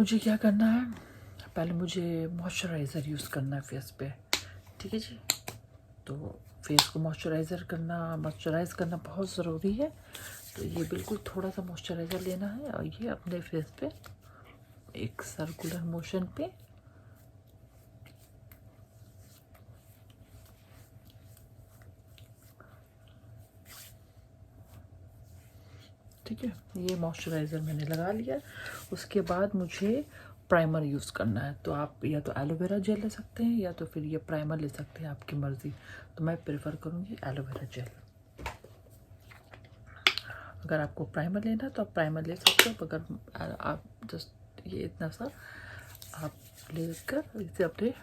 मुझे क्या करना है, पहले मुझे मॉइस्चराइज़र यूज़ करना है फेस पे। ठीक है जी, तो फेस को मॉइस्चराइज़ करना बहुत ज़रूरी है। तो ये बिल्कुल थोड़ा सा मॉइस्चराइज़र लेना है और ये अपने फेस पे एक सर्कुलर मोशन पे ठीक है, ये मॉइस्चराइज़र मैंने लगा लिया। उसके बाद मुझे प्राइमर यूज़ करना है। तो आप या तो एलोवेरा जेल ले सकते हैं या तो फिर ये प्राइमर ले सकते हैं, आपकी मर्ज़ी। तो मैं प्रेफर करूँगी एलोवेरा जेल। अगर आपको प्राइमर लेना है तो आप प्राइमर ले सकते हो, अगर आप जस्ट ये इतना सा आप लेकर इसे अपने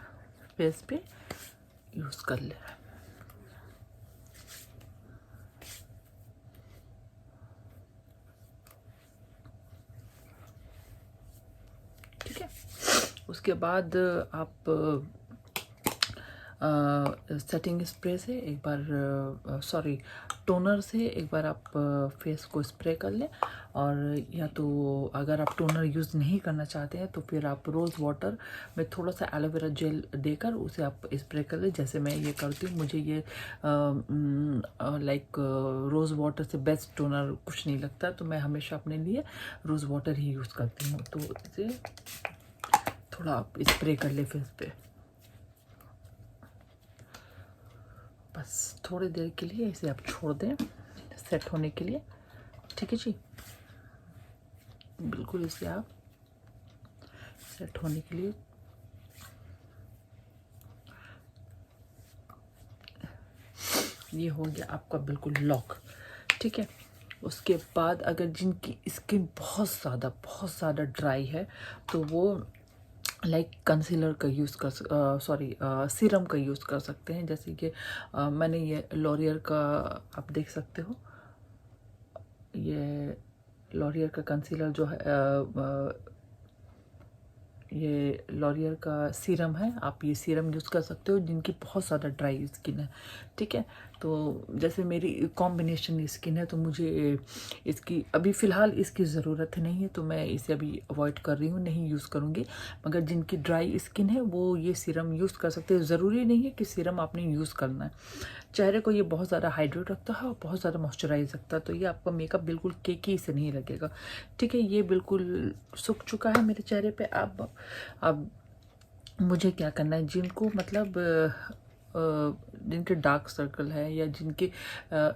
फेस पे यूज़ कर लें। ठीक है, उसके बाद आप सेटिंग स्प्रे से एक बार टोनर से एक बार आप फेस को स्प्रे कर लें। और या तो अगर आप टोनर यूज़ नहीं करना चाहते हैं तो फिर आप रोज़ वाटर में थोड़ा सा एलोवेरा जेल देकर उसे आप स्प्रे कर लें, जैसे मैं ये करती हूँ। मुझे ये लाइक रोज़ वाटर से बेस्ट टोनर कुछ नहीं लगता, तो मैं हमेशा अपने लिए रोज़ वाटर ही यूज़ करती हूँ। तो इसे थोड़ा आप स्प्रे कर ले फेस पे, बस थोड़ी देर के लिए इसे आप छोड़ दें सेट होने के लिए। ठीक है जी, बिल्कुल इसे आप सेट होने के लिए ये हो गया आपका बिल्कुल लॉक। ठीक है, उसके बाद अगर जिनकी स्किन बहुत ज़्यादा ड्राई है तो वो लाइक कंसीलर का यूज़ कर सीरम का यूज़ कर सकते हैं। जैसे कि मैंने ये लॉरियर का आप देख सकते हो, ये लॉरियर का कंसीलर जो है ये लॉरियर का सीरम है। आप ये सीरम यूज़ कर सकते हो जिनकी बहुत ज़्यादा ड्राई स्किन है। ठीक है, तो जैसे मेरी कॉम्बिनेशन स्किन है तो मुझे इसकी अभी फ़िलहाल इसकी ज़रूरत नहीं है, तो मैं इसे अभी अवॉइड कर रही हूँ, नहीं यूज़ करूँगी। मगर जिनकी ड्राई स्किन है वो ये सीरम यूज़ कर सकते हैं। ज़रूरी नहीं है कि सीरम आपने यूज़ करना है। चेहरे को ये बहुत ज़्यादा हाइड्रेट रखता है और बहुत ज़्यादा मॉइस्चराइज रखता है, तो ये आपका मेकअप बिल्कुल केकी से नहीं लगेगा। ठीक है, ये बिल्कुल सूख चुका है मेरे चेहरे पे। अब मुझे क्या करना है, जिनको मतलब जिनके डार्क सर्कल है या जिनके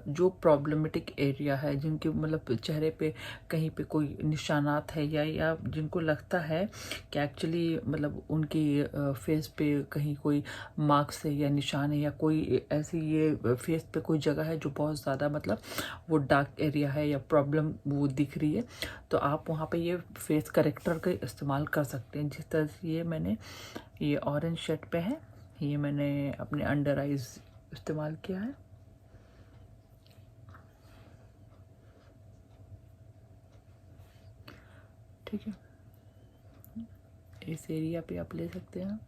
जो प्रॉब्लमेटिक एरिया है, जिनके मतलब चेहरे पे कहीं पे कोई निशानात है या जिनको लगता है कि एक्चुअली मतलब उनकी फेस पे कहीं कोई मार्क्स है या निशान है या कोई ऐसी ये फेस पे कोई जगह है जो बहुत ज़्यादा मतलब वो डार्क एरिया है या प्रॉब्लम वो दिख रही है, तो आप वहाँ पे ये फेस करेक्टर का इस्तेमाल कर सकते हैं। जिस तरह से ये मैंने ये ऑरेंज शेड पे है, ये मैंने अपने अंडर आइज इस्तेमाल किया है। ठीक है, इस एरिया पे आप ले सकते हैं।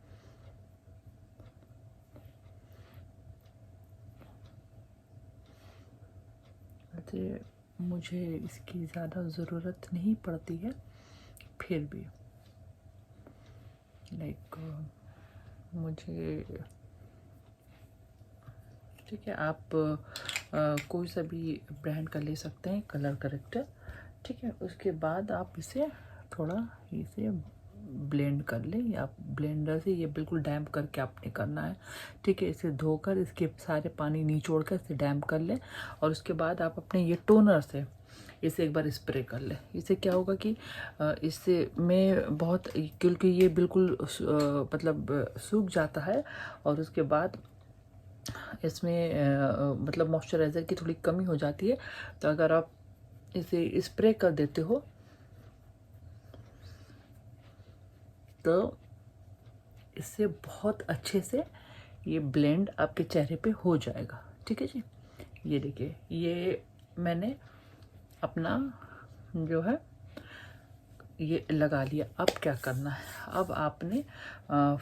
वैसे मुझे इसकी ज़्यादा ज़रूरत नहीं पड़ती है, फिर भी लाइक मुझे ठीक है। आप कोई सा भी ब्रांड का ले सकते हैं कलर करेक्टर। ठीक है, उसके बाद आप इसे थोड़ा इसे ब्लेंड कर लें, या ब्लेंडर से ये बिल्कुल डैम्प करके आपने करना है। ठीक है, इसे धोकर इसके सारे पानी निचोड़ कर इसे डैम्प कर लें और उसके बाद आप अपने ये टोनर से इसे एक बार स्प्रे कर लें। इससे क्या होगा कि इससे में बहुत, क्योंकि ये बिल्कुल मतलब सूख जाता है और उसके बाद इसमें मतलब मॉइस्चराइज़र की थोड़ी कमी हो जाती है। तो अगर आप इसे स्प्रे कर देते हो तो इससे बहुत अच्छे से ये ब्लेंड आपके चेहरे पे हो जाएगा। ठीक है जी, ये देखिए, ये मैंने अपना जो है ये लगा लिया। अब क्या करना है, अब आपने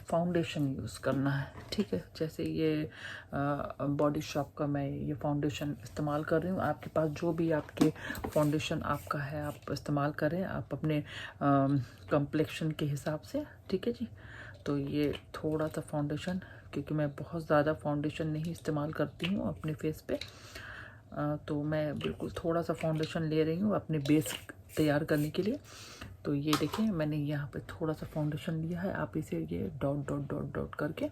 फाउंडेशन यूज़ करना है, ठीक है। जैसे ये बॉडी शॉप का मैं ये फाउंडेशन इस्तेमाल कर रही हूँ। आपके पास जो भी आपके फाउंडेशन आपका है आप इस्तेमाल करें, आप अपने कम्प्लेक्शन के हिसाब से, ठीक है जी। तो ये थोड़ा सा फाउंडेशन, क्योंकि मैं बहुत ज़्यादा फाउंडेशन नहीं इस्तेमाल करती हूँ अपने फेस पे, तो मैं बिल्कुल थोड़ा सा फाउंडेशन ले रही हूँ अपने बेस तैयार करने के लिए। तो ये देखिए मैंने यहाँ पे थोड़ा सा फाउंडेशन लिया है। आप इसे ये डॉट डॉट डॉट डॉट करके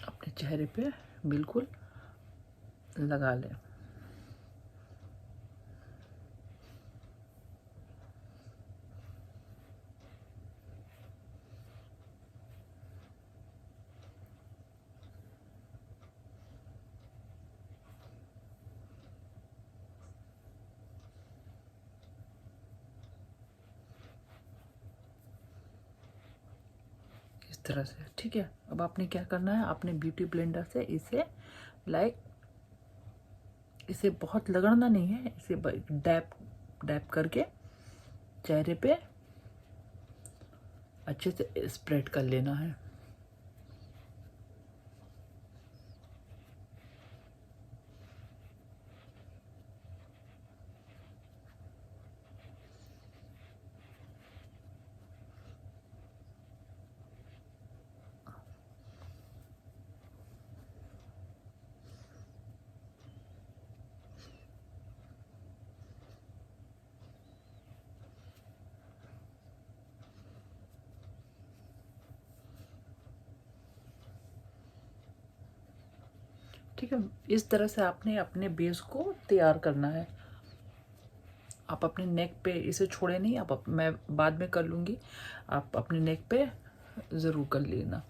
अपने चेहरे पे बिल्कुल लगा लें। इस तरह से, ठीक है। अब आपने क्या करना है, आपने ब्यूटी ब्लेंडर से इसे इसे बहुत रगड़ना नहीं है, इसे डैप डैप करके चेहरे पे अच्छे से स्प्रेड कर लेना है। ठीक है, इस तरह से आपने अपने बेस को तैयार करना है। आप अपने नेक पे इसे छोड़े नहीं, मैं बाद में कर लूँगी, आप अपने नेक पे ज़रूर कर लेना।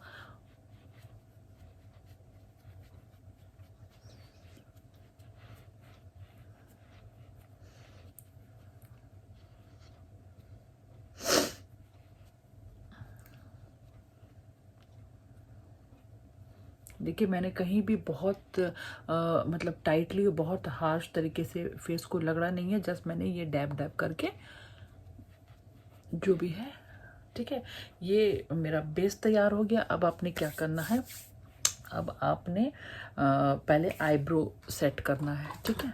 देखिए मैंने कहीं भी बहुत मतलब टाइटली बहुत हार्श तरीके से फेस को रगड़ा नहीं है, जस्ट मैंने ये डैब डैब करके जो भी है, ठीक है। ये मेरा बेस तैयार हो गया। अब आपने क्या करना है, अब आपने पहले आईब्रो सेट करना है, ठीक है।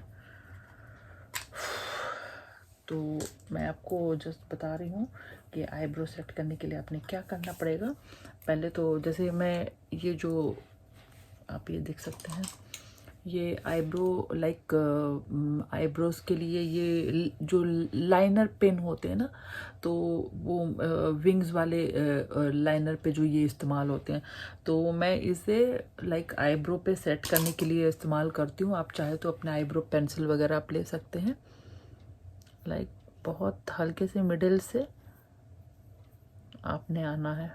तो मैं आपको जस्ट बता रही हूँ कि आईब्रो सेट करने के लिए आपने क्या करना पड़ेगा। पहले तो जैसे मैं ये जो आप ये देख सकते हैं, ये आईब्रो आईब्रोज के लिए ये जो लाइनर पेन होते हैं ना, तो वो विंग्स वाले लाइनर पे जो ये इस्तेमाल होते हैं, तो मैं इसे आईब्रो पे सेट करने के लिए इस्तेमाल करती हूँ। आप चाहे तो अपने आईब्रो पेंसिल वगैरह आप ले सकते हैं। बहुत हल्के से मिडिल से आपने आना है।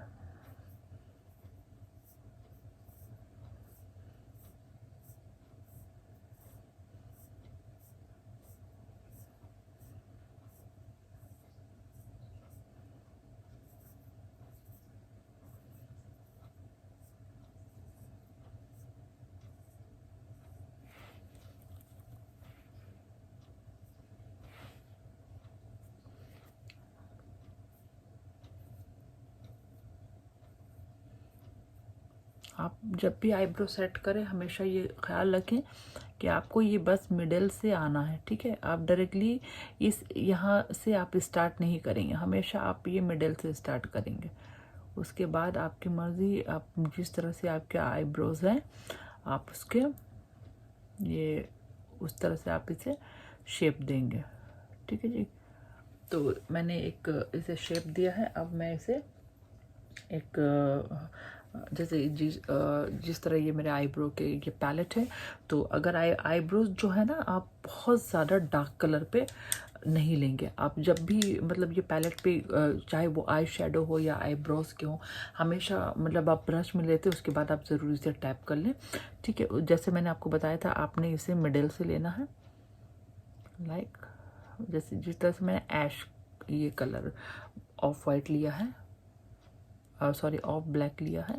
आप जब भी आईब्रो सेट करें हमेशा ये ख्याल रखें कि आपको ये बस मिडिल से आना है, ठीक है। आप डायरेक्टली इस यहाँ से आप स्टार्ट नहीं करेंगे, हमेशा आप ये मिडिल से स्टार्ट करेंगे। उसके बाद आपकी मर्ज़ी, आप जिस तरह से आपके आईब्रोज हैं आप उसके ये उस तरह से आप इसे शेप देंगे, ठीक है जी। तो मैंने एक इसे शेप दिया है। अब मैं इसे एक जैसे जिस तरह ये मेरे आईब्रो के ये पैलेट है, तो अगर आईब्रोज जो है ना, आप बहुत ज़्यादा डार्क कलर पे नहीं लेंगे। आप जब भी मतलब ये पैलेट पे चाहे वो आई शेडो हो या आईब्रोज के हो, हमेशा मतलब आप ब्रश में लेते उसके बाद आप ज़रूर इसे टैप कर लें, ठीक है। जैसे मैंने आपको बताया था, आपने इसे मिडिल से लेना है। जैसे जिस तरह से मैंने ऐश ये कलर ऑफ वाइट लिया है, सॉरी ऑफ ब्लैक लिया है,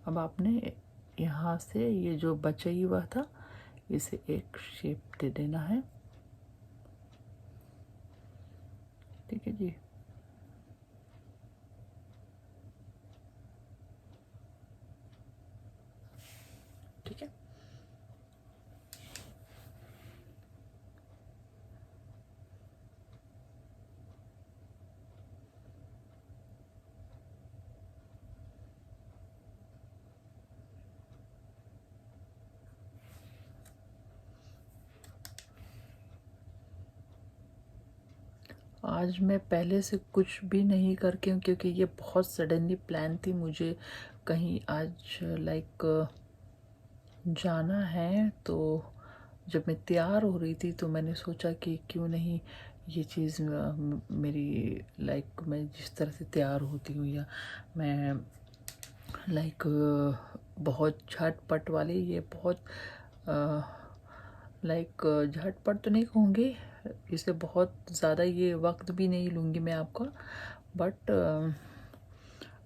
अब आपने यहाँ से ये जो बचा ही हुआ था इसे एक शेप दे देना है। ठीक है जी। ठीक है। आज मैं पहले से कुछ भी नहीं करके हूँ, क्योंकि ये बहुत सडनली प्लान थी मुझे कहीं आज लाइक जाना है। तो जब मैं तैयार हो रही थी तो मैंने सोचा कि क्यों नहीं ये चीज़ मेरी लाइक मैं जिस तरह से तैयार होती हूँ या मैं लाइक बहुत झटपट वाली, ये बहुत लाइक झटपट तो नहीं कहूँगी, इसे बहुत ज़्यादा ये वक्त भी नहीं लूँगी मैं आपका, बट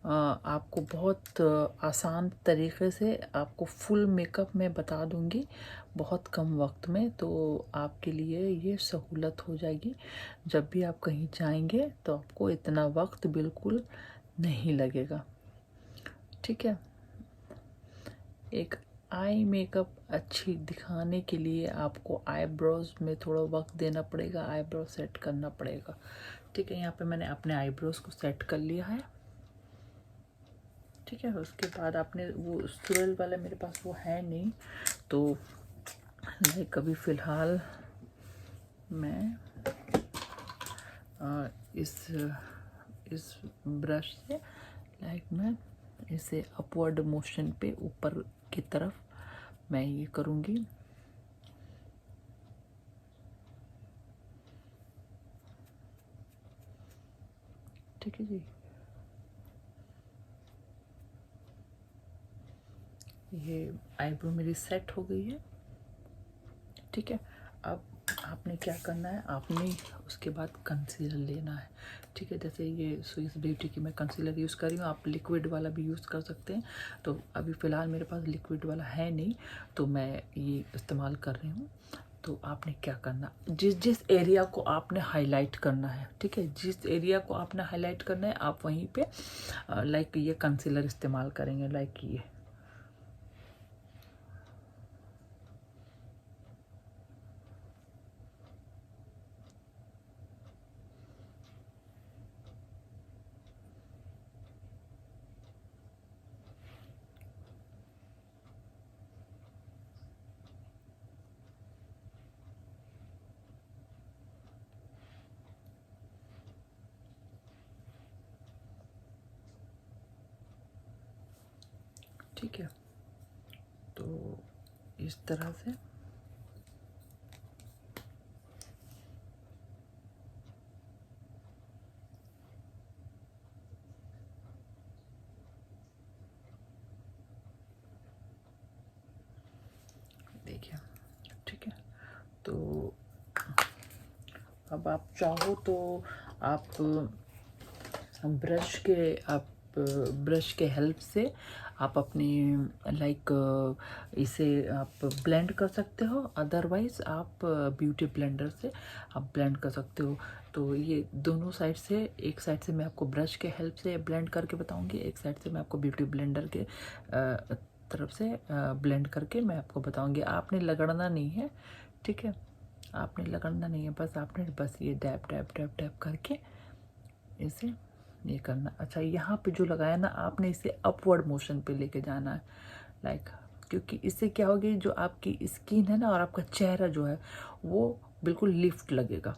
आपको बहुत आसान तरीके से आपको फुल मेकअप मैं बता दूँगी बहुत कम वक्त में। तो आपके लिए ये सहूलत हो जाएगी, जब भी आप कहीं जाएंगे तो आपको इतना वक्त बिल्कुल नहीं लगेगा। ठीक है। एक आई मेकअप अच्छी दिखाने के लिए आपको आईब्रोज में थोड़ा वक्त देना पड़ेगा, आईब्रो सेट करना पड़ेगा। ठीक है, यहाँ पे मैंने अपने आईब्रोज को सेट कर लिया है। ठीक है, उसके बाद आपने वो स्टूरल वाला मेरे पास वो है नहीं, तो लाइक अभी फ़िलहाल मैं इस ब्रश से लाइक मैं इसे अपवर्ड मोशन पे ऊपर की तरफ मैं ये करूँगी। ठीक है जी। ये आईब्रो मेरी सेट हो गई है। ठीक है, अब आपने क्या करना है, आपने उसके बाद कंसीलर लेना है। ठीक है, जैसे ये स्विस ब्यूटी की मैं कंसीलर यूज़ कर रही हूँ, आप लिक्विड वाला भी यूज़ कर सकते हैं। तो अभी फ़िलहाल मेरे पास लिक्विड वाला है नहीं, तो मैं ये इस्तेमाल कर रही हूँ। तो आपने क्या करना, जिस जिस एरिया को आपने हाईलाइट करना है, ठीक है, जिस एरिया को आपने हाईलाइट करना है आप वहीं पे लाइक ये कंसीलर इस्तेमाल करेंगे, लाइक ये। ठीक है, तो इस तरह से देखिए। ठीक है, तो अब आप चाहो तो आप ब्रश के हेल्प से आप अपनी लाइक इसे आप ब्लेंड कर सकते हो, अदरवाइज़ आप ब्यूटी ब्लेंडर से आप ब्लेंड कर सकते हो। तो ये दोनों साइड से, एक साइड से मैं आपको ब्रश के हेल्प से ब्लेंड करके बताऊंगी, एक साइड से मैं आपको ब्यूटी ब्लेंडर के तरफ से ब्लेंड करके मैं आपको बताऊंगी। आपने लगड़ना नहीं है। ठीक है, आपने लगड़ना नहीं है, बस ये डैप डैप डैप डैप करके इसे ये करना। अच्छा, यहाँ पे जो लगाया ना आपने, इसे अपवर्ड मोशन पे लेके जाना है लाइक, क्योंकि इससे क्या होगी, जो आपकी स्किन है ना और आपका चेहरा जो है वो बिल्कुल लिफ्ट लगेगा।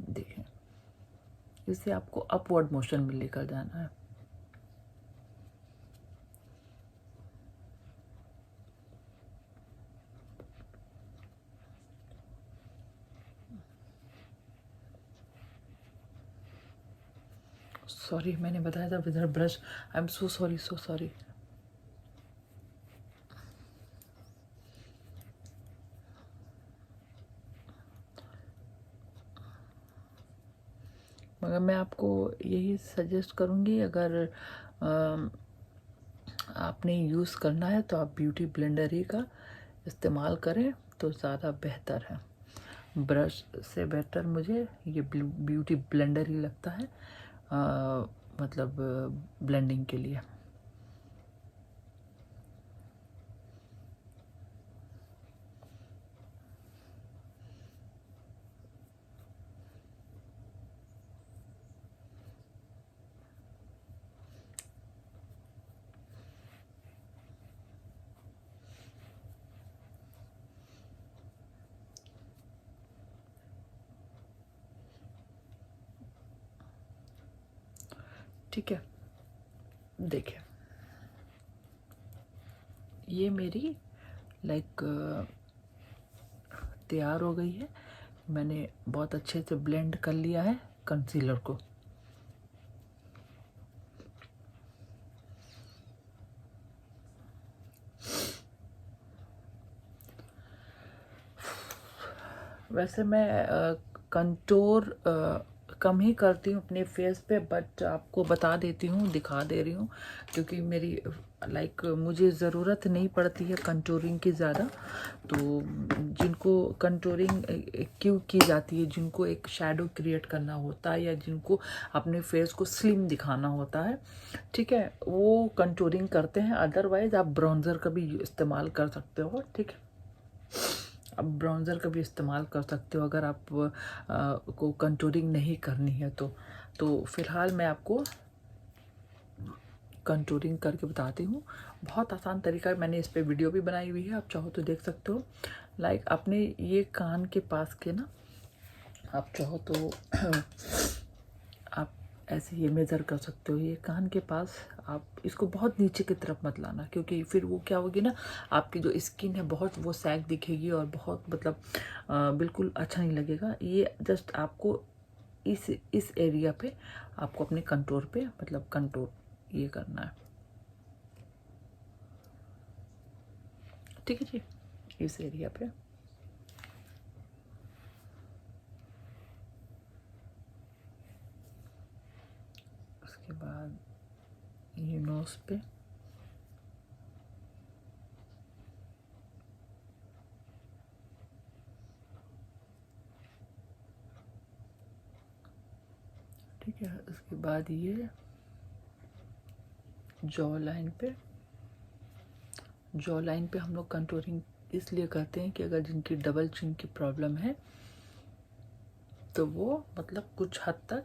देखें, इसे आपको अपवर्ड मोशन में लेकर जाना है। सॉरी, मैंने बताया था with brush, I am so sorry, so sorry. मगर मैं आपको यही सजेस्ट करूँगी, अगर आपने यूज़ करना है तो आप ब्यूटी ब्लेंडर ही का इस्तेमाल करें तो ज़्यादा बेहतर है। ब्रश से बेहतर मुझे ये ब्यूटी ब्लेंडर ही लगता है, मतलब ब्लेंडिंग के लिए। ठीक है, देखिए ये मेरी लाइक तैयार हो गई है। मैंने बहुत अच्छे से ब्लेंड कर लिया है कंसीलर को। वैसे मैं कंटूर कम ही करती हूँ अपने फेस पे, बट आपको बता देती हूँ, दिखा दे रही हूँ, क्योंकि मेरी लाइक मुझे ज़रूरत नहीं पड़ती है कंटूरिंग की ज़्यादा। तो जिनको कंटूरिंग क्यों की जाती है, जिनको एक शैडो क्रिएट करना होता है या जिनको अपने फेस को स्लिम दिखाना होता है, ठीक है, वो कंटूरिंग करते हैं। अदरवाइज़ आप ब्राउज़र का भी इस्तेमाल कर सकते हो, ठीक है। अब ब्राउज़र का भी इस्तेमाल कर सकते हो अगर आप को कंटूरिंग नहीं करनी है तो फ़िलहाल मैं आपको कंटूरिंग करके बताती हूँ। बहुत आसान तरीका है, मैंने इस पे वीडियो भी बनाई हुई है, आप चाहो तो देख सकते हो। लाइक अपने ये कान के पास के ना, आप चाहो तो आप ऐसे ये मेज़र कर सकते हो, ये कान के पास। आप इसको बहुत नीचे की तरफ मत लाना, क्योंकि फिर वो क्या होगी ना, आपकी जो स्किन है बहुत वो सैग दिखेगी और बहुत मतलब बिल्कुल अच्छा नहीं लगेगा। ये जस्ट आपको इस एरिया पे आपको अपने कंटूर पे मतलब कंटूर ये करना है, ठीक है जी, इस एरिया पे। उसके बाद ये नोज पे, ठीक है। उसके बाद ये जॉ लाइन पे, जॉ लाइन पे हम लोग कंटूरिंग इसलिए करते हैं कि अगर जिनकी डबल चिन की प्रॉब्लम है तो वो मतलब कुछ हद तक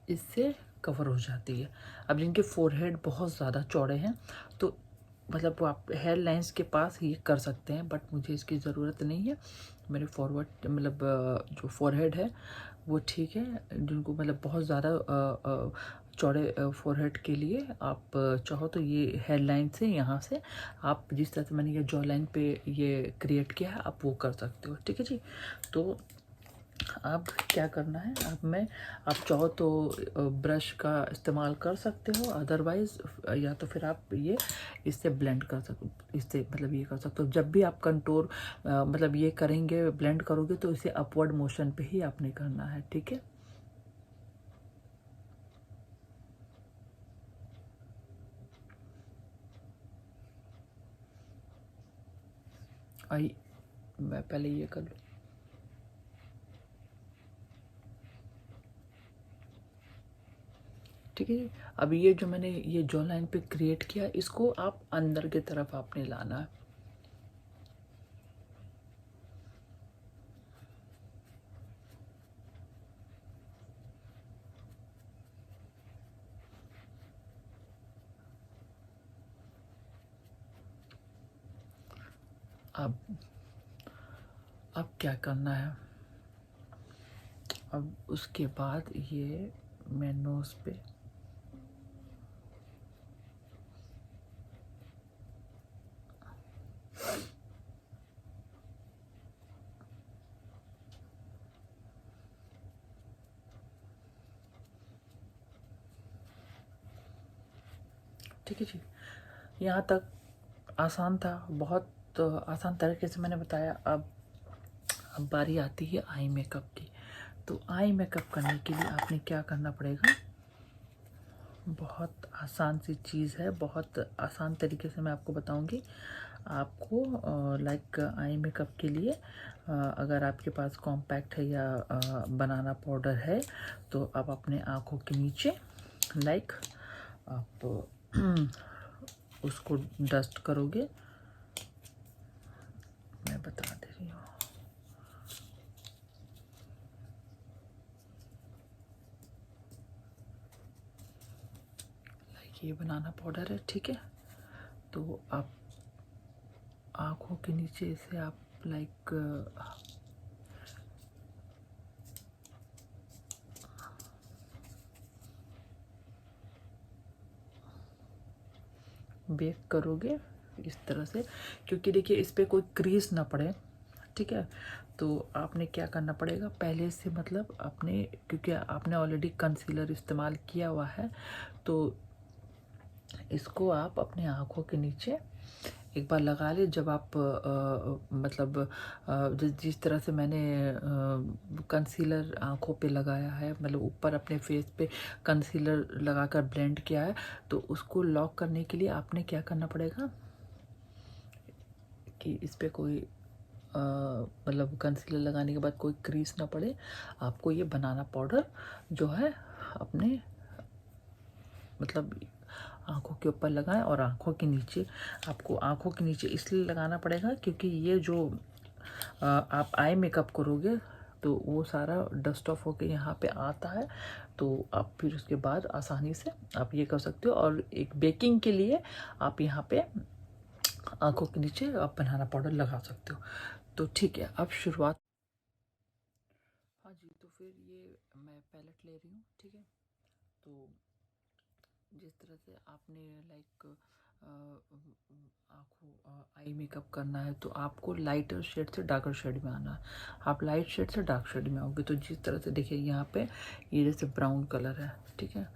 इससे कवर हो जाती है। अब जिनके फोरहेड बहुत ज़्यादा चौड़े हैं तो मतलब वो आप हेयर लाइंस के पास ये कर सकते हैं, बट मुझे इसकी ज़रूरत नहीं है। मेरे फॉरवर्ड मतलब जो फोरहेड है वो ठीक है। जिनको मतलब बहुत ज़्यादा चौड़े फोरहेड के लिए आप चाहो तो ये हेयर लाइन से यहाँ से आप जिस तरह से मैंने ये जॉ लाइन पे ये क्रिएट किया है आप वो कर सकते हो, ठीक है जी। तो अब क्या करना है, अब मैं आप चाहो तो ब्रश का इस्तेमाल कर सकते हो, अदरवाइज़ या तो फिर आप ये इससे ब्लेंड कर सकते, इससे मतलब ये कर सकते हो। जब भी आप कंटूर मतलब ये करेंगे, ब्लेंड करोगे, तो इसे अपवर्ड मोशन पे ही आपने करना है, ठीक है। आई मैं पहले ये कर लूँ, ठीक है। अब ये जो मैंने ये जॉ लाइन पे क्रिएट किया, इसको आप अंदर की तरफ आपने लाना है। अब अब क्या करना है, अब उसके बाद ये मैं नोज पे, ठीक है जी। यहाँ तक आसान था, बहुत आसान तरीके से मैंने बताया। अब बारी आती है आई मेकअप की। तो आई मेकअप करने के लिए आपने क्या करना पड़ेगा, बहुत आसान सी चीज़ है, बहुत आसान तरीके से मैं आपको बताऊंगी। आपको लाइक आई मेकअप के लिए अगर आपके पास कॉम्पैक्ट है या बनाना पाउडर है तो आप अपने आँखों के नीचे लाइक आप उसको डस्ट करोगे। मैं बता दे रही हूँ। लाइक ये बनाना पाउडर है, ठीक है। तो आप आँखों के नीचे इसे आप लाइक बेक करोगे इस तरह से, क्योंकि देखिए इस पे कोई क्रीज ना पड़े, ठीक है। तो आपने क्या करना पड़ेगा पहले से, मतलब अपने, क्योंकि आपने ऑलरेडी कंसीलर इस्तेमाल किया हुआ है, तो इसको आप अपने आँखों के नीचे एक बार लगा ले। जब आप मतलब जिस तरह से मैंने कंसीलर आँखों पे लगाया है, मतलब ऊपर अपने फेस पे कंसीलर लगाकर ब्लेंड किया है, तो उसको लॉक करने के लिए आपने क्या करना पड़ेगा कि इस पे कोई मतलब कंसीलर लगाने के बाद कोई क्रीज ना पड़े, आपको ये बनाना पाउडर जो है अपने मतलब आँखों के ऊपर लगाएं। और आँखों के नीचे, आपको आँखों के नीचे इसलिए लगाना पड़ेगा क्योंकि ये जो आप आई मेकअप करोगे तो वो सारा डस्ट ऑफ होके यहाँ पे आता है, तो आप फिर उसके बाद आसानी से आप ये कर सकते हो। और एक बेकिंग के लिए आप यहाँ पे आँखों के नीचे आप बनाना पाउडर लगा सकते हो। तो ठीक है, अब शुरुआत। हाँ जी, तो फिर ये मैं पैलेट ले रही हूँ, ठीक है। तो जिस तरह से आपने लाइक आँखों आई मेकअप करना है तो आपको लाइटर शेड से डार्कर शेड में आना है। आप लाइट शेड से डार्क शेड में आओगे तो जिस तरह से देखिए यहाँ पे ये जैसे ब्राउन कलर है, ठीक है।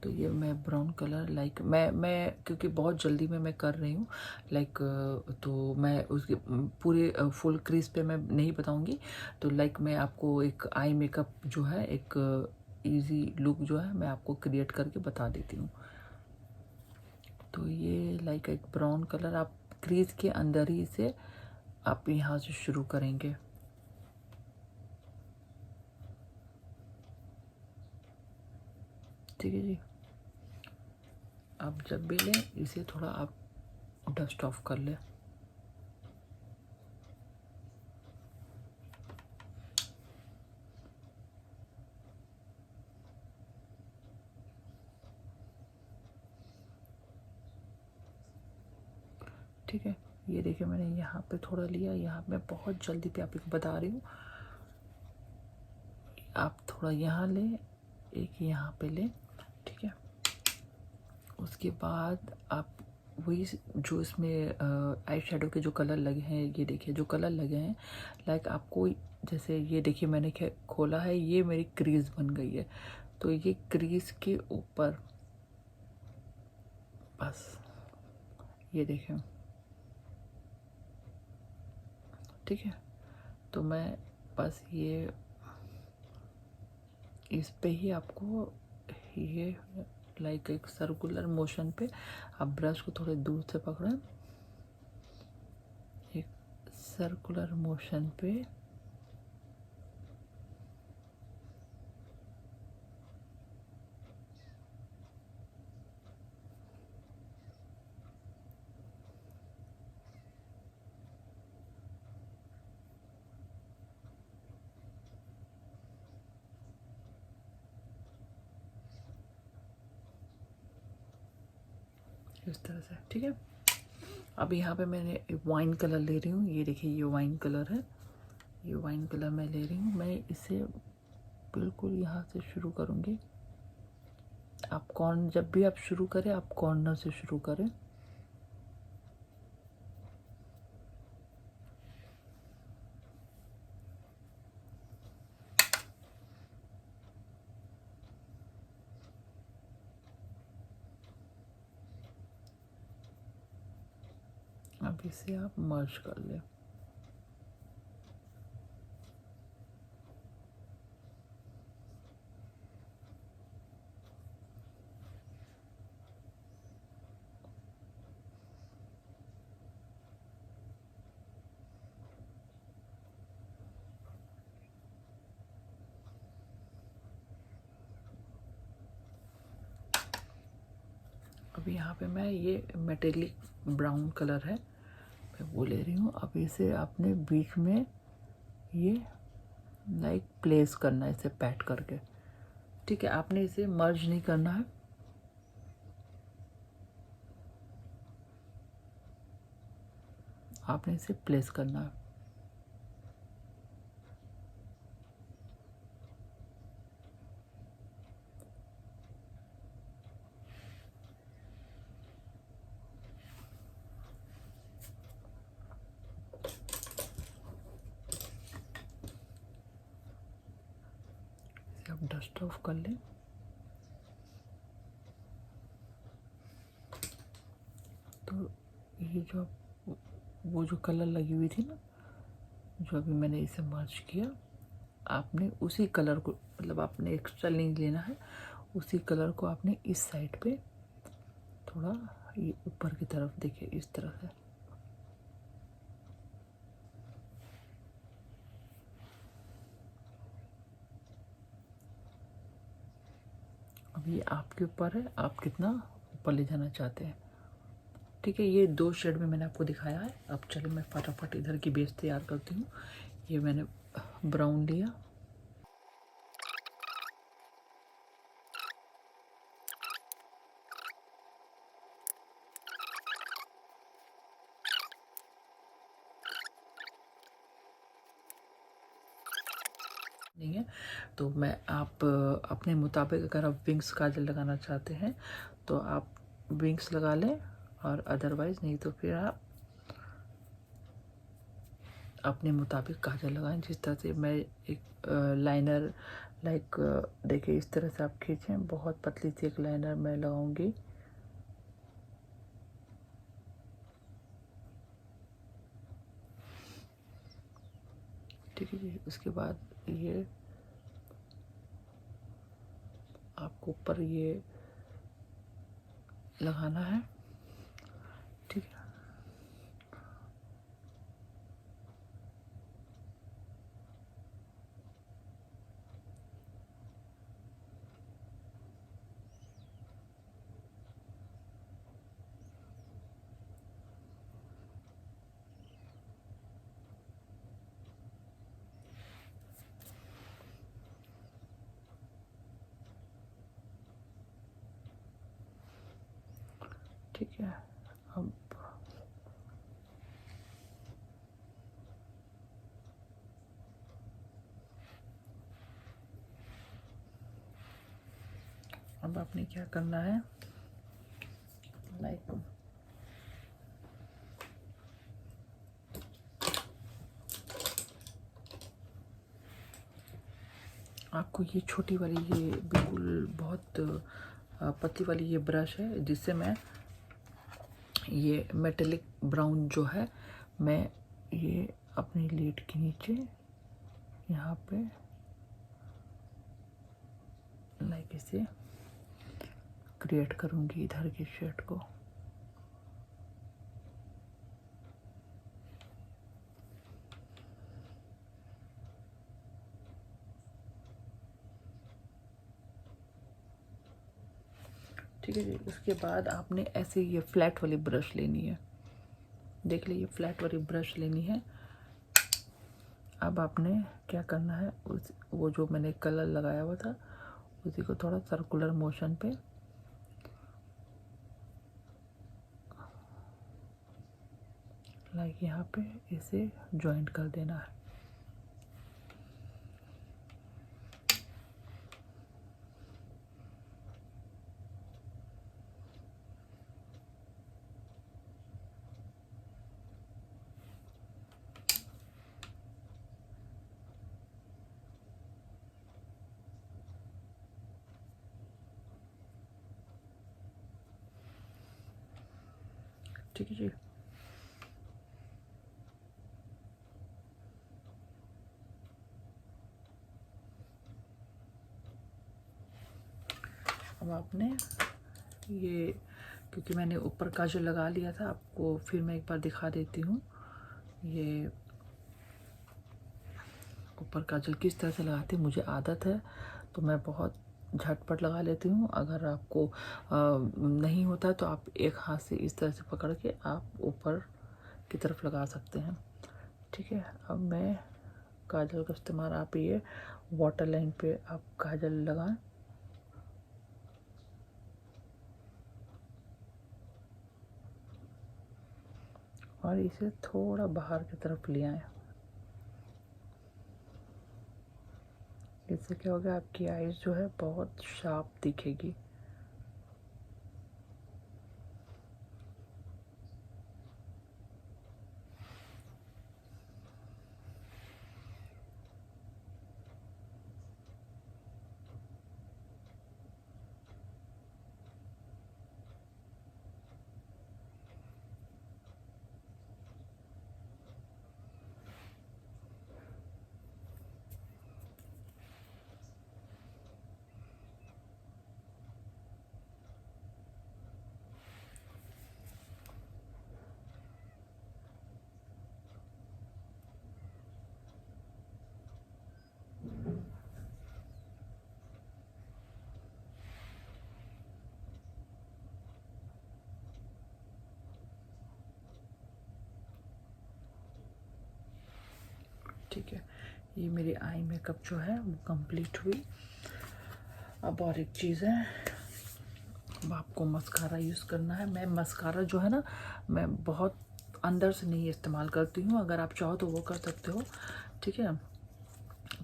तो ये मैं ब्राउन कलर लाइक मैं क्योंकि बहुत जल्दी में मैं कर रही हूँ लाइक, तो मैं उसके पूरे फुल क्रीज पे मैं नहीं बताऊँगी। तो लाइक मैं आपको एक आई मेकअप जो है एक इजी लुक जो है मैं आपको क्रिएट करके बता देती हूँ। तो ये लाइक एक ब्राउन कलर आप क्रीज के अंदर ही से आप यहाँ से शुरू करेंगे, ठीक है जी। आप जब भी लें इसे थोड़ा आप डस्ट ऑफ कर लें। ठीक है, ये देखिए मैंने यहाँ पे थोड़ा लिया, यहाँ मैं बहुत जल्दी पे आपको बता रही हूँ। आप थोड़ा यहाँ लें, एक यहाँ पे लें, ठीक है। उसके बाद आप वही जो इसमें आई शेडो के जो कलर लगे हैं, ये देखिए जो कलर लगे हैं लाइक आपको जैसे ये देखिए मैंने खोला है, ये मेरी क्रीज बन गई है। तो ये क्रीज के ऊपर बस ये देखें, ठीक है। तो मैं बस ये इस पे ही आपको ये लाइक एक सर्कुलर मोशन पे आप ब्रश को थोड़े दूर से पकड़ें, एक सर्कुलर मोशन पे इस तरह से, ठीक है। अब यहाँ पे मैंने वाइन कलर ले रही हूँ, ये देखिए ये वाइन कलर है, ये वाइन कलर मैं ले रही हूँ। मैं इसे बिल्कुल यहाँ से शुरू करूँगी। आप जब भी आप शुरू करें आप कॉर्नर से शुरू करें। अब इसे आप मर्ज कर लें। अभी यहाँ पे मैं ये मेटेलिक ब्राउन कलर है, मैं वो ले रही हूँ। अब इसे अपने बीच में ये लाइक प्लेस करना है, इसे पैट करके। ठीक है, आपने इसे मर्ज नहीं करना है, आपने इसे प्लेस करना है। इसे आप डस्ट ऑफ कर लें। तो ये जो वो जो कलर लगी हुई थी ना, जो अभी मैंने इसे मर्ज किया, आपने उसी कलर को, मतलब आपने एक्स्ट्रा नहीं लेना है, उसी कलर को आपने इस साइड पे थोड़ा ये ऊपर की तरफ, देखिए इस तरह से। अब ये आपके ऊपर है, आप कितना ऊपर ले जाना चाहते हैं। ठीक है, ये 2 शेड में मैंने आपको दिखाया है। अब चलो मैं फटाफट इधर की बेस तैयार करती हूँ। ये मैंने ब्राउन लिया, नहीं है तो मैं, आप अपने मुताबिक, अगर आप विंग्स काजल लगाना चाहते हैं तो आप विंग्स लगा लें, और अदरवाइज़ नहीं तो फिर आप अपने मुताबिक काजल लगाएं। जिस तरह से मैं एक लाइनर, लाइक देखिए इस तरह से आप खींचें, बहुत पतली सी एक लाइनर मैं लगाऊंगी। ठीक है जी, उसके बाद ये आपको ऊपर ये लगाना है। ठीक है, ठीक है। अब आपने क्या करना है, लाइक आपको ये छोटी वाली, ये बिल्कुल बहुत पतली वाली ये ब्रश है, जिससे मैं ये मेटेलिक ब्राउन जो है, मैं ये अपनी लीड के नीचे यहाँ पे लाइक इसे क्रिएट करूँगी इधर की शेड को। ठीक है जी, उसके बाद आपने ऐसे ये फ्लैट वाली ब्रश लेनी है। देख लीजिए, फ्लैट वाली ब्रश लेनी है। अब आपने क्या करना है, उस वो जो मैंने कलर लगाया हुआ था, उसी को थोड़ा सर्कुलर मोशन पे लाइक यहाँ पे इसे जॉइंट कर देना है। ठीक है जी, अब आपने ये, क्योंकि मैंने ऊपर काजल लगा लिया था, आपको फिर मैं एक बार दिखा देती हूँ। ये ऊपर काजल किस तरह से लगाती हूँ, मुझे आदत है, तो मैं बहुत झटपट लगा लेती हूँ। अगर आपको नहीं होता तो आप एक हाथ से इस तरह से पकड़ के आप ऊपर की तरफ लगा सकते हैं। ठीक है, अब मैं काजल का इस्तेमाल, आप ये वाटर लाइन पे आप काजल लगाएं और इसे थोड़ा बाहर की तरफ ले आए। इससे क्या होगा, आपकी आईज जो है बहुत शार्प दिखेगी। ठीक है, ये मेरी आई मेकअप जो है वो कंप्लीट हुई। अब और एक चीज़ है, अब आपको मस्कारा यूज़ करना है। मैं मस्कारा जो है ना, मैं बहुत अंदर से नहीं इस्तेमाल करती हूँ। अगर आप चाहो तो वो कर सकते हो। ठीक है,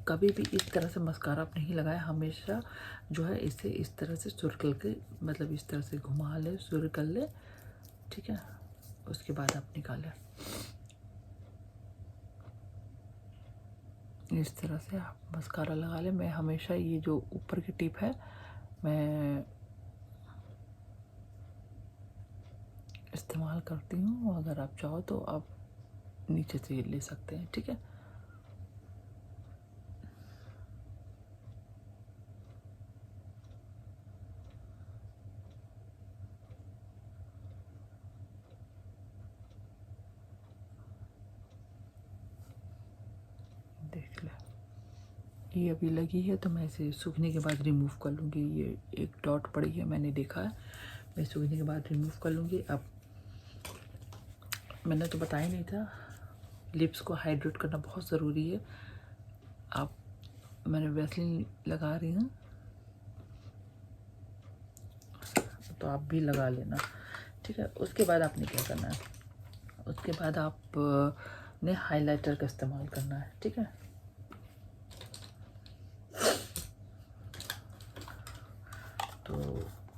कभी भी इस तरह से मस्कारा आप नहीं लगाए, हमेशा जो है इसे इस तरह से सुरकल के, मतलब इस तरह से घुमा ले, सुरकल ले। ठीक है, उसके बाद आप निकालें। इस तरह से आप मस्कारा लगा लें। मैं हमेशा ये जो ऊपर की टिप है मैं इस्तेमाल करती हूँ। अगर आप चाहो तो आप नीचे से ले सकते हैं। ठीक है, देख ले, ये अभी लगी है तो मैं इसे सूखने के बाद रिमूव कर लूँगी। ये एक डॉट पड़ी है, मैंने देखा है, मैं सूखने के बाद रिमूव कर लूँगी। अब मैंने तो बताया नहीं था, लिप्स को हाइड्रेट करना बहुत ज़रूरी है। आप, मैंने वैसलीन लगा रही हूँ तो आप भी लगा लेना। ठीक है, उसके बाद आपने क्या करना है, उसके बाद आप ने हाइलाइटर का इस्तेमाल करना है। ठीक है, तो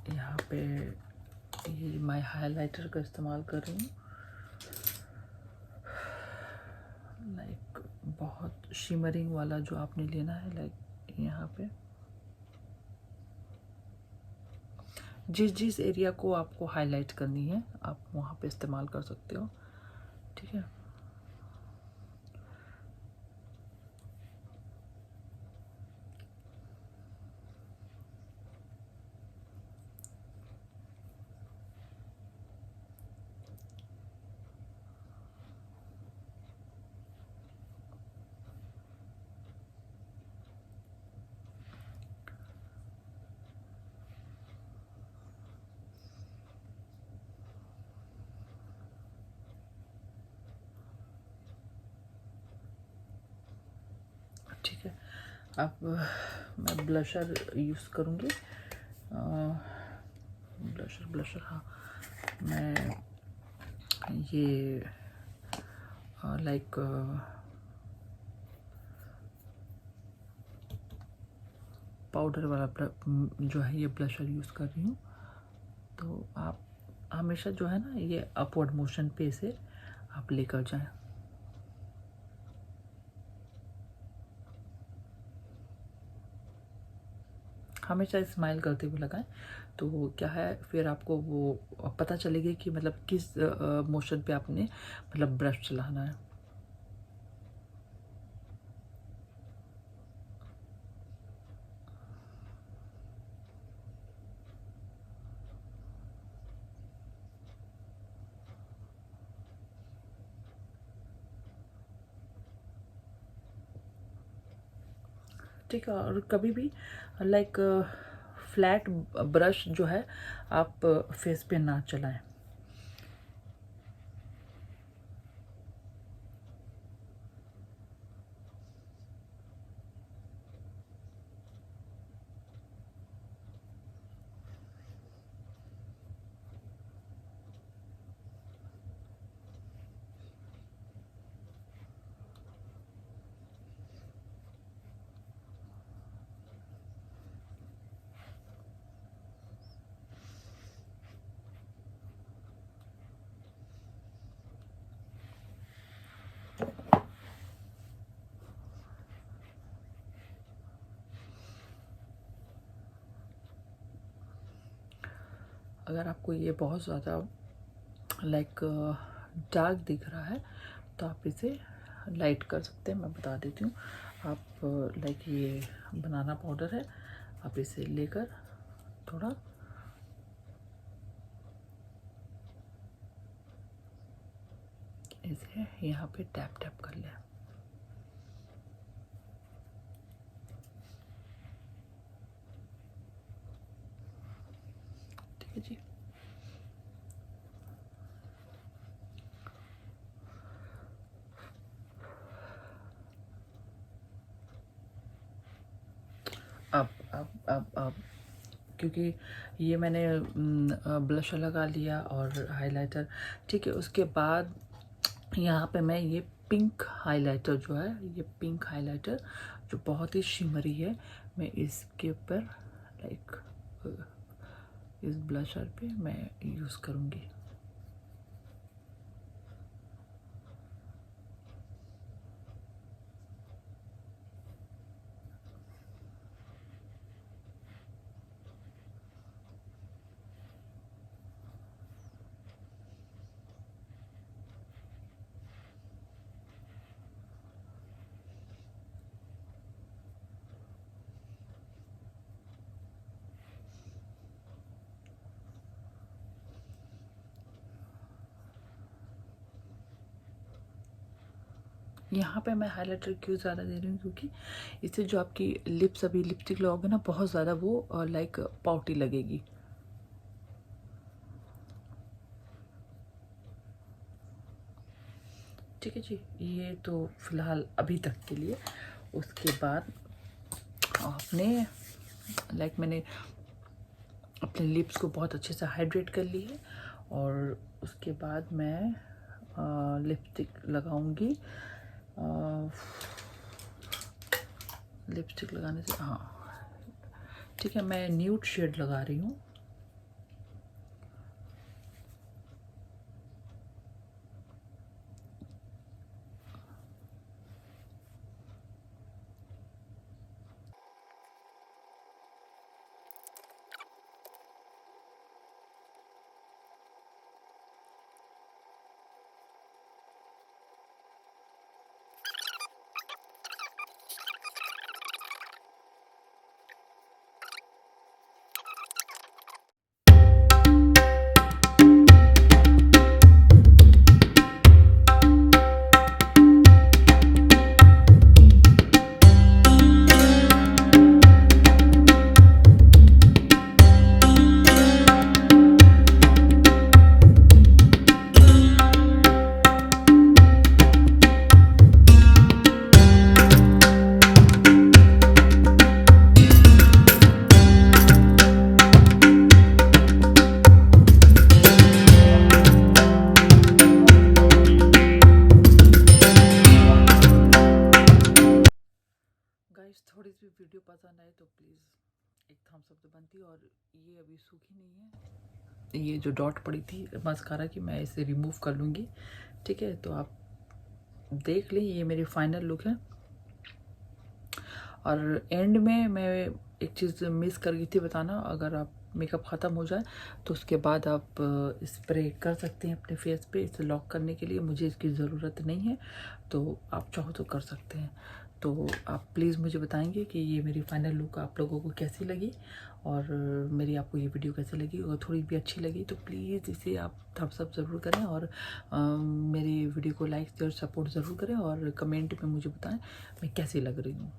यहाँ पे ये मैं हाइलाइटर का इस्तेमाल कर रही हूँ। लाइक बहुत शिमरिंग वाला जो आपने लेना है, लाइक यहाँ पे जिस जिस एरिया को आपको हाईलाइट करनी है आप वहाँ पे इस्तेमाल कर सकते हो। ठीक है, ठीक है। अब मैं ब्लशर यूज़ करूँगी। ब्लशर हाँ, मैं ये लाइक पाउडर वाला जो है ये ब्लशर यूज़ कर रही हूँ। तो आप हमेशा जो है ना ये अपवर्ड मोशन पे इसे आप लेकर जाएं। हमेशा स्माइल करते हुए लगाएं, तो क्या है फिर आपको वो पता चलेगी कि मतलब किस मोशन पे आपने मतलब ब्रश चलाना है। ठीक है, और कभी भी लाइक फ्लैट ब्रश जो है आप फेस पे ना चलाएं। अगर आपको ये बहुत ज़्यादा लाइक डार्क दिख रहा है तो आप इसे लाइट कर सकते हैं। मैं बता देती हूँ, आप लाइक ये बनाना पाउडर है, आप इसे लेकर थोड़ा इसे यहाँ पे टैप टैप कर लें। ठीक है जी। अब क्योंकि ये मैंने ब्लशर लगा लिया और हाइलाइटर, ठीक है। उसके बाद यहाँ पे मैं ये पिंक हाइलाइटर जो है, ये पिंक हाइलाइटर जो बहुत ही शिमरी है, मैं इसके ऊपर लाइक इस ब्लशर पे मैं यूज़ करूँगी। यहाँ पे मैं हाइलाइटर क्यों ज़्यादा दे रही हूँ, क्योंकि इससे जो आपकी लिप्स अभी लिपस्टिक लगाओगे ना, बहुत ज़्यादा वो लाइक पाउटी लगेगी। ठीक है जी, ये तो फिलहाल अभी तक के लिए। उसके बाद आपने लाइक मैंने अपने लिप्स को बहुत अच्छे से हाइड्रेट कर ली है, और उसके बाद मैं लिपस्टिक लगाऊंगी। लिपस्टिक लगाने से हाँ ठीक है, मैं न्यूड शेड लगा रही हूँ। थोड़ी सी वीडियो पसंद आए तो प्लीज़ एक थम्स अप तो बनती। और ये अभी सूखी नहीं है, ये जो डॉट पड़ी थी मस्कारा की, मैं इसे रिमूव कर लूँगी। ठीक है, तो आप देख लें, ये मेरी फाइनल लुक है। और एंड में मैं एक चीज़ मिस कर गई थी बताना, अगर आप मेकअप ख़त्म हो जाए तो उसके बाद आप स्प्रे कर सकते हैं अपने फेस पे इसे लॉक करने के लिए। मुझे इसकी ज़रूरत नहीं है, तो आप चाहो तो कर सकते हैं। तो आप प्लीज़ मुझे बताएंगे कि ये मेरी फाइनल लुक आप लोगों को कैसी लगी, और मेरी आपको ये वीडियो कैसी लगी। अगर थोड़ी भी अच्छी लगी तो प्लीज़ इसे आप थम्स अप ज़रूर करें, और मेरी वीडियो को लाइक और सपोर्ट ज़रूर करें, और कमेंट में मुझे बताएं मैं कैसी लग रही हूँ।